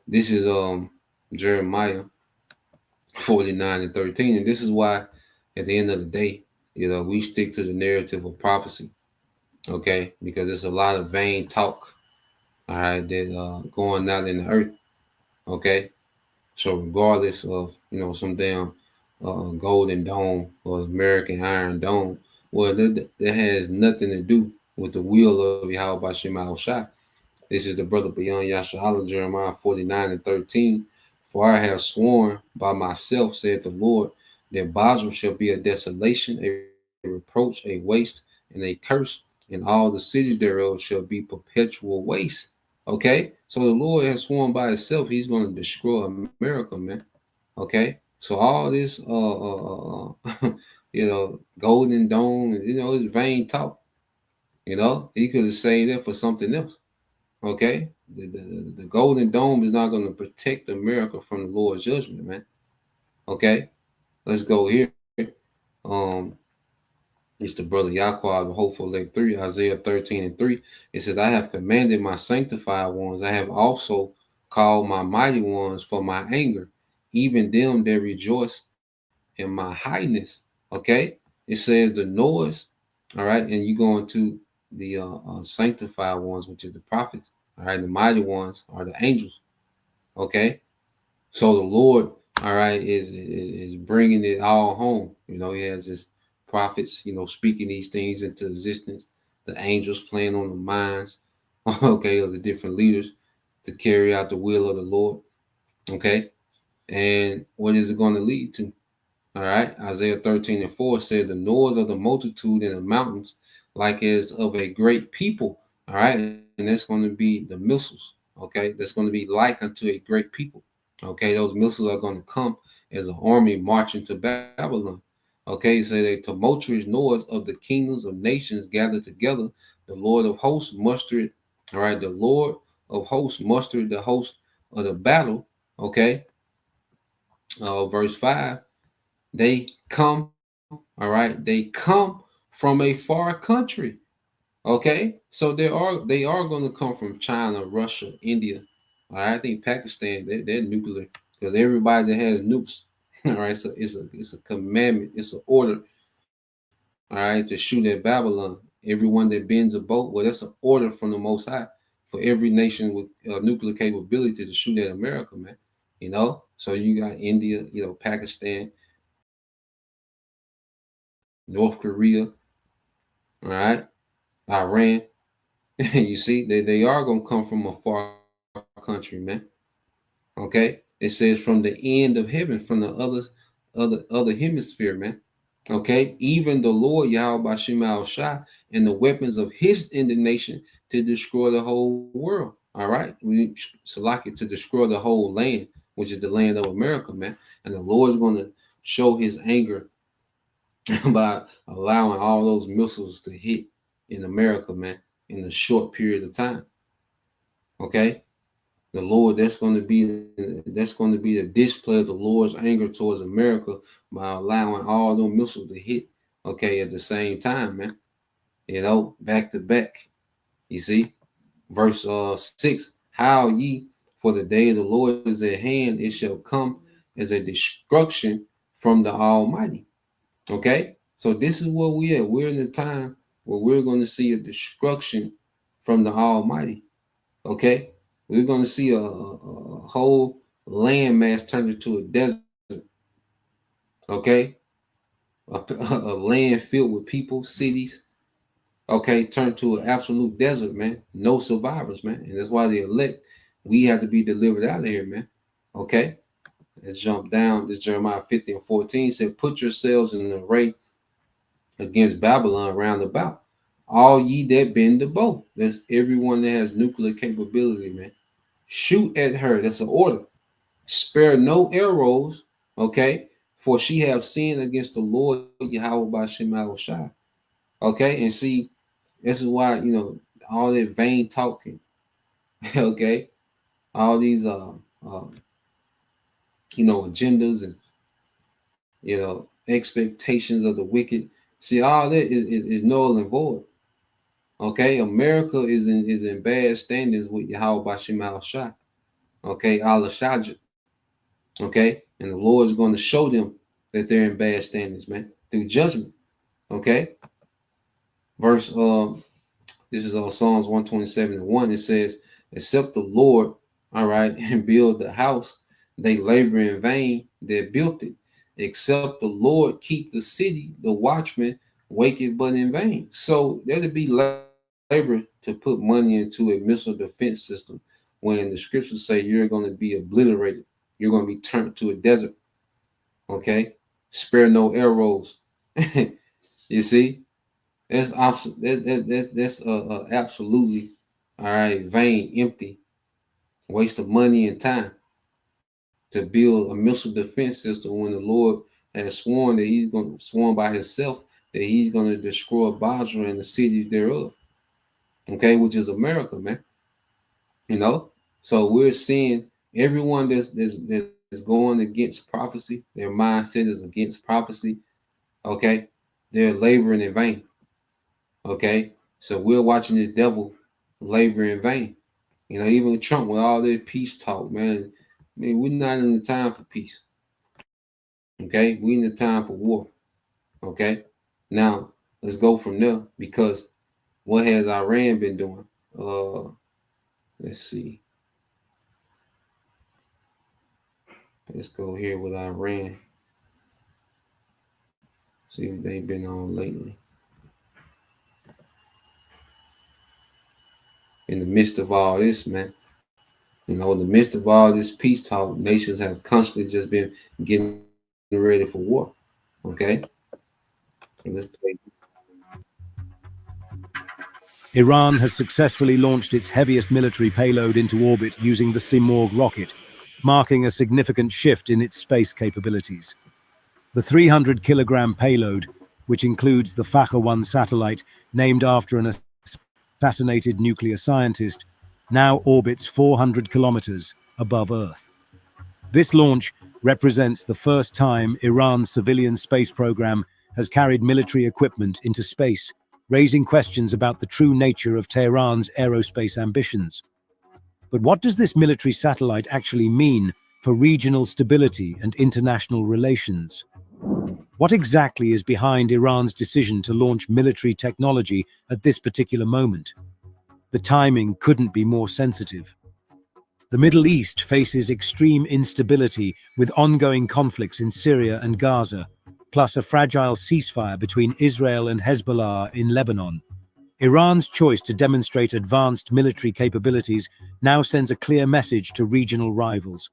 this is Jeremiah 49:13, and this is why at the end of the day, you know, we stick to the narrative of prophecy. Okay, because there's a lot of vain talk, all right, that going out in the earth. Okay, so regardless of, you know, some damn golden dome or American Iron Dome, well, that has nothing to do with the will of Yahweh Shema Shai. This is the brother beyond Yashala, Jeremiah 49:13. For I have sworn by myself, said the Lord, that Basel shall be a desolation, a reproach, a waste, and a curse, and all the cities thereof shall be perpetual waste. Okay, so the Lord has sworn by himself he's going to destroy America, man. Okay, so all this you know, golden dome, you know, it's vain talk. You know, he could have saved it for something else. Okay, the golden dome is not going to protect America from the Lord's judgment, man. Okay, let's go here. It's the brother Yahweh, the hopeful elect 3, Isaiah 13:3. It says, I have commanded my sanctified ones. I have also called my mighty ones for my anger, even them that rejoice in my highness. Okay, it says the noise. All right, and you go into the sanctified ones, which is the prophets. All right, the mighty ones are the angels. Okay, so the Lord, all right, is bringing it all home. You know, he has his prophets, you know, speaking these things into existence. The angels playing on the minds, okay, of the different leaders to carry out the will of the Lord. Okay, and what is it going to lead to? All right, Isaiah 13:4 said, the noise of the multitude in the mountains, like as of a great people. All right, and that's going to be the missiles. Okay, that's going to be like unto a great people. Okay, those missiles are going to come as an army marching to Babylon. Okay, so the tumultuous noise of the kingdoms of nations gathered together. The Lord of hosts mustered. All right, the Lord of hosts mustered the host of the battle. Okay, verse 5. They come, all right, they come from a far country. Okay, so they are going to come from China, Russia, India. All right, I think Pakistan, they're nuclear because everybody that has nukes. All right, so it's a commandment, it's an order. All right, to shoot at Babylon. Everyone that bends a boat, well, that's an order from the Most High for every nation with nuclear capability to shoot at America, man. You know, So you got India, Pakistan, North Korea, all right, Iran. You see, they are gonna come from a far country, man. Okay, it says from the end of heaven, from the other hemisphere, man. Okay, even the Lord Yahweh Bashim Shai and the weapons of his indignation to destroy the whole world. All right, we select it to destroy the whole land, which is the land of America, man. And the Lord's going to show his anger by allowing all those missiles to hit in America, man, in a short period of time. Okay, the Lord, that's going to be the display of the Lord's anger towards America by allowing all those missiles to hit, okay, at the same time, man. Back to back. You see, verse 6: How ye, for the day of the Lord is at hand; it shall come as a destruction from the Almighty. Okay, so this is where we at. We're in the time where we're going to see a destruction from the Almighty. Okay, we're going to see a whole landmass turned into a desert. Okay, a land filled with people, cities. Okay, turned to an absolute desert, man. No survivors, man. And that's why the elect, we have to be delivered out of here, man. Okay, let's jump down. This Jeremiah 50 and 14 said, "Put yourselves in array against Babylon round about. All ye that bend the bow." That's everyone that has nuclear capability, man. Shoot at her. That's an order. Spare no arrows, okay? For she have sinned against the Lord Yahweh by Shema Shai. Okay, and see, this is why all that vain talking, okay, all these agendas and expectations of the wicked. See, all that is null and void. Okay, America is in bad standings with Yahweh by Shema Shai. Okay, Allah Shajah. Okay, and the Lord is going to show them that they're in bad standings, man, through judgment. Okay, verse this is Psalms 127:1. It says, "Except the Lord, all right, and build the house, they labor in vain that built it. Except the Lord keep the city, the watchman waketh but in vain." So there'll be labor to put money into a missile defense system when the scriptures say you're going to be obliterated. You're going to be turned to a desert. Okay, spare no arrows. You see, that's absolutely all right, vain, empty, waste of money and time to build a missile defense system when the Lord has sworn that He's going to sworn by Himself that He's going to destroy Basra and the cities thereof. Okay, which is America, man. So we're seeing everyone that's going against prophecy. Their mindset is against prophecy. Okay, they're laboring in vain. Okay, so we're watching the devil labor in vain. Even Trump with all their peace talk, man. I mean, we're not in the time for peace. Okay, we're in the time for war. Okay, now let's go from there because what has Iran been doing? Let's see. Let's go here with Iran. See what they've been on lately. In the midst of all this, man, in the midst of all this peace talk, nations have constantly just been getting ready for war. Okay? Let's play. Iran has successfully launched its heaviest military payload into orbit using the Simorgh rocket, marking a significant shift in its space capabilities. The 300-kilogram payload, which includes the Fakhr-1 satellite named after an assassinated nuclear scientist, now orbits 400 kilometers above Earth. This launch represents the first time Iran's civilian space program has carried military equipment into space, raising questions about the true nature of Tehran's aerospace ambitions. But what does this military satellite actually mean for regional stability and international relations? What exactly is behind Iran's decision to launch military technology at this particular moment? The timing couldn't be more sensitive. The Middle East faces extreme instability with ongoing conflicts in Syria and Gaza, plus a fragile ceasefire between Israel and Hezbollah in Lebanon. Iran's choice to demonstrate advanced military capabilities now sends a clear message to regional rivals.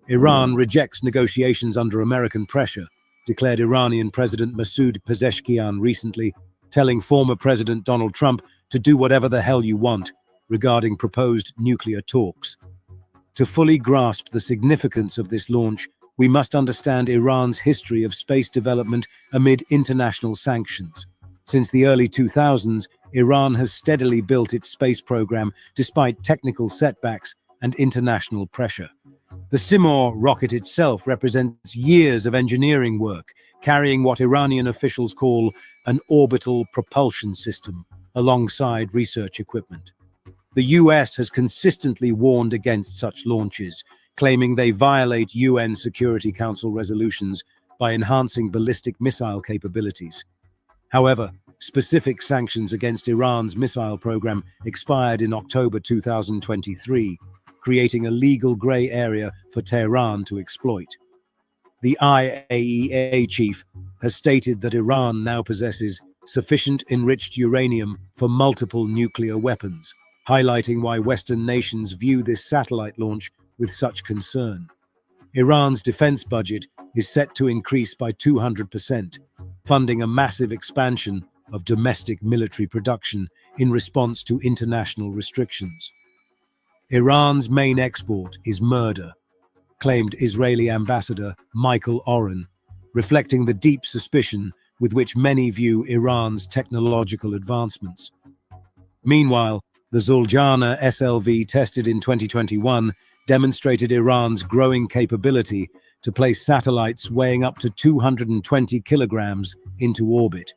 Iran rejects negotiations under American pressure, declared Iranian President Masoud Pezeshkian recently, telling former President Donald Trump to do whatever the hell you want regarding proposed nuclear talks. To fully grasp the significance of this launch, we must understand Iran's history of space development amid international sanctions. Since the early 2000s, Iran has steadily built its space program despite technical setbacks and international pressure. The Simor rocket itself represents years of engineering work, carrying what Iranian officials call an orbital propulsion system, alongside research equipment. The US has consistently warned against such launches, claiming they violate UN Security Council resolutions by enhancing ballistic missile capabilities. However, specific sanctions against Iran's missile program expired in October 2023, creating a legal gray area for Tehran to exploit. The IAEA chief has stated that Iran now possesses sufficient enriched uranium for multiple nuclear weapons, highlighting why Western nations view this satellite launch with such concern. Iran's defense budget is set to increase by 200%, funding a massive expansion of domestic military production in response to international restrictions. Iran's main export is murder, claimed Israeli Ambassador Michael Oren, reflecting the deep suspicion with which many view Iran's technological advancements. Meanwhile, the Zul'Jana SLV tested in 2021 demonstrated Iran's growing capability to place satellites weighing up to 220 kilograms into orbit.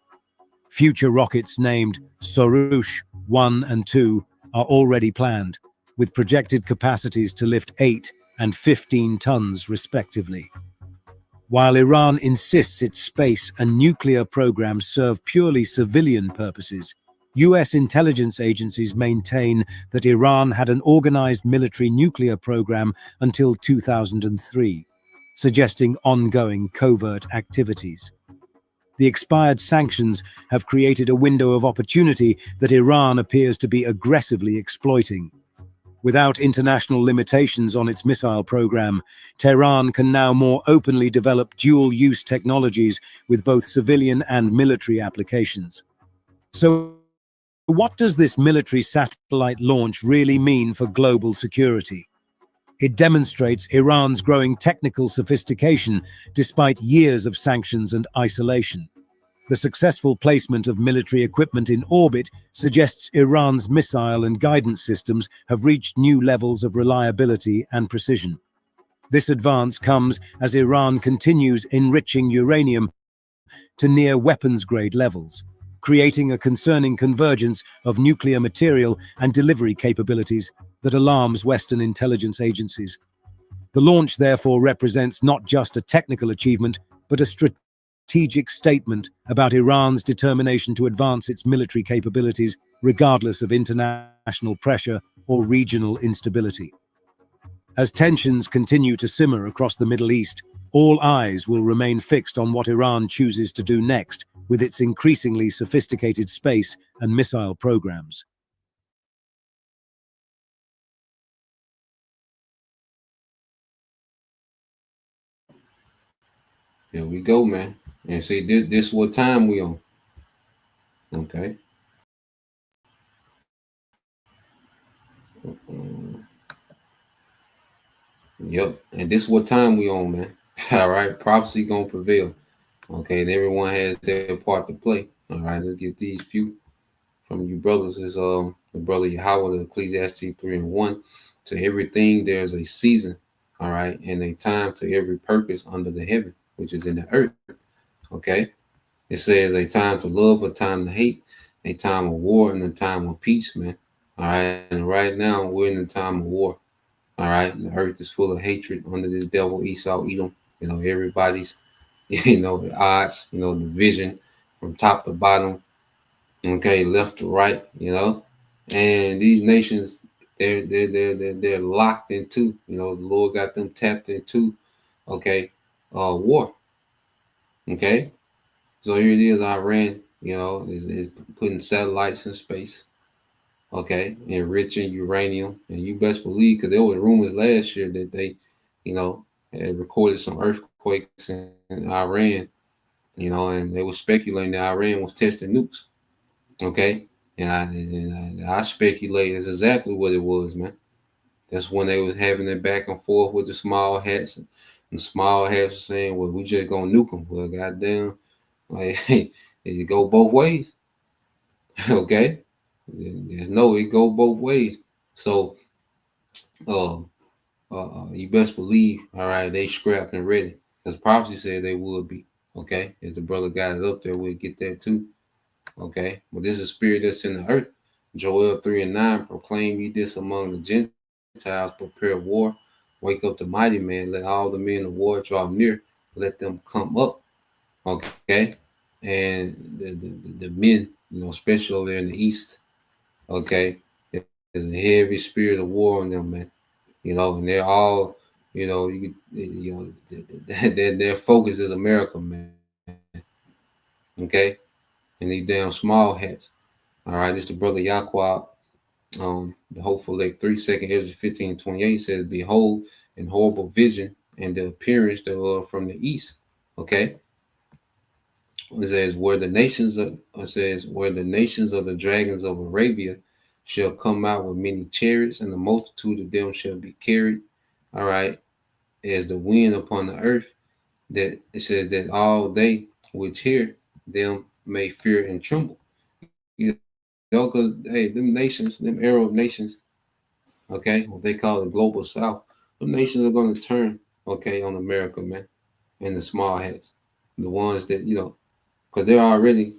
Future rockets named Soroush 1 and 2 are already planned, with projected capacities to lift 8 and 15 tons respectively. While Iran insists its space and nuclear programs serve purely civilian purposes, US intelligence agencies maintain that Iran had an organized military nuclear program until 2003, suggesting ongoing covert activities. The expired sanctions have created a window of opportunity that Iran appears to be aggressively exploiting. Without international limitations on its missile program, Tehran can now more openly develop dual-use technologies with both civilian and military applications. So, what does this military satellite launch really mean for global security? It demonstrates Iran's growing technical sophistication despite years of sanctions and isolation. The successful placement of military equipment in orbit suggests Iran's missile and guidance systems have reached new levels of reliability and precision. This advance comes as Iran continues enriching uranium to near weapons-grade levels, creating a concerning convergence of nuclear material and delivery capabilities that alarms Western intelligence agencies. The launch therefore represents not just a technical achievement, but a strategic statement about Iran's determination to advance its military capabilities regardless of international pressure or regional instability. As tensions continue to simmer across the Middle East, all eyes will remain fixed on what Iran chooses to do next with its increasingly sophisticated space and missile programs. There we go, man. And see, this what time we on. Okay. Yep. And this what time we on, man. All right. Prophecy gonna prevail. Okay. And everyone has their part to play. All right. Let's get these few from you brothers. Is the brother Yahweh, the Ecclesiastes 3:1. To everything there's a season. All right. And a time to every purpose under the heaven, which is in the earth. Okay. It says a time to love, a time to hate, a time of war, and a time of peace, man. All right. And right now we're in the time of war. All right. The earth is full of hatred under this devil, Esau, Edom. You know, everybody's, you know, the odds, you know, the vision from top to bottom. Okay. Left to right, you know. And these nations, they're locked into, the Lord got them tapped into, okay, war. Okay, so here it is, Iran, is putting satellites in space, okay, enriching uranium, and you best believe, because there were rumors last year that they, had recorded some earthquakes in Iran, and they were speculating that Iran was testing nukes, okay, and I speculate is exactly what it was, man. That's when they was having it back and forth with the small hats, and the small hats were saying, "Well, we just gonna nuke them." Well, goddamn, like it go both ways, okay? No, it go both ways. So, you best believe, all right, they scrapped and ready, because prophecy said they would be, okay. If the brother got it up there, we'll get that too, okay. But this is a spirit that's in the earth. Joel 3:9 proclaim ye this among the Gentiles, prepare war, wake up the mighty man, let all the men of war draw near, let them come up, okay. And the men, especially over there in the east, okay, there's a heavy spirit of war on them, man. And they're all, their focus is America, man. Okay, and these damn small hats. All right, this the brother Yaquab. The hopeful like 3 Ezra 15:28 says, "Behold, in horrible vision, and the appearance thereof from the east." Okay, it says, "Where the nations of," it says, "where the nations of the dragons of Arabia shall come out with many chariots, and the multitude of them shall be carried." All right, as the wind upon the earth. That it says that all they which hear them may fear and tremble. Because hey, them nations, them Arab nations, okay, what they call the global South, them nations are going to turn, okay, on America, man, and the small hats, the ones that because they're already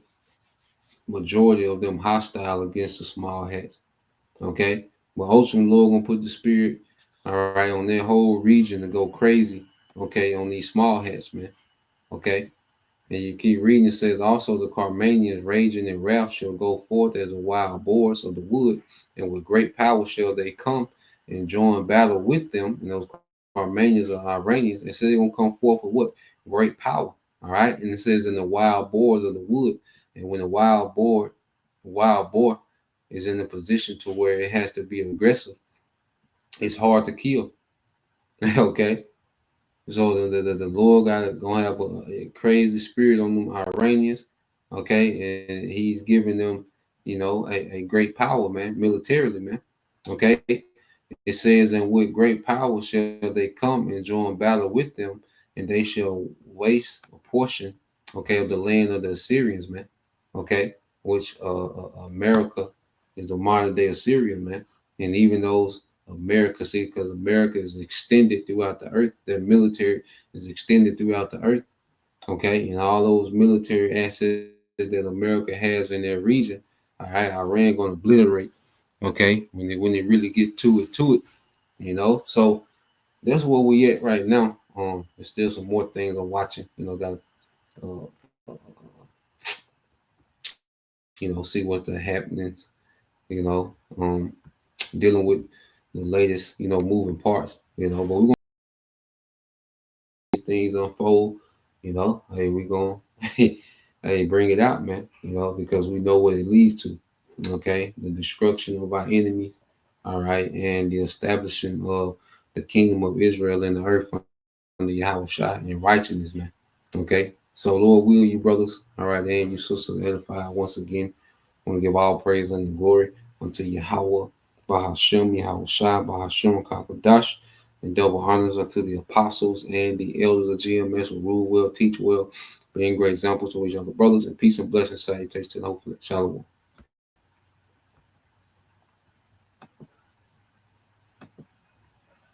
majority of them hostile against the small hats, okay. But ultimately, Lord gonna put the spirit, all right, on their whole region to go crazy, okay, on these small hats, man, okay. And you keep reading, it says, "Also the Carmanians raging in wrath shall go forth as a wild boars of the wood, and with great power shall they come and join battle with them." And those Carmanians are Iranians. It says they're going to come forth with what? Great power. All right. And it says, "In the wild boars of the wood." And when the wild boar is in a position to where it has to be aggressive, it's hard to kill. Okay. So the Lord gonna have a crazy spirit on them Iranians, okay, and He's giving them, a great power, man, militarily, man, okay. It says, "And with great power shall they come and join battle with them, and they shall waste a portion, okay, of the land of the Assyrians, man, okay, which America is the modern day Assyria, man, and even those." America, see, because America is extended throughout the earth. Their military is extended throughout the earth. Okay, and all those military assets that America has in their region, all right, Iran going to obliterate. Okay, when they really get to it, So that's where we at right now. There's still some more things I'm watching. Got to, see what's the happenings. Dealing with the latest, moving parts. But we're gonna things unfold, hey, we gonna hey, bring it out, man, because we know what it leads to. Okay, the destruction of our enemies, all right, and the establishing of the kingdom of Israel in the earth under Yahweh Shai and righteousness, man. Okay, so Lord will you brothers, all right, and you sisters edify once again. I want to give all praise and glory unto Yahweh, Bahashem, Yahweh Shai, Bahashem, Kakadash, and double honors unto the apostles and the elders of GMS who rule well, teach well, being great examples to each other brothers, and peace and blessings salutations to the hopeful. Shalom.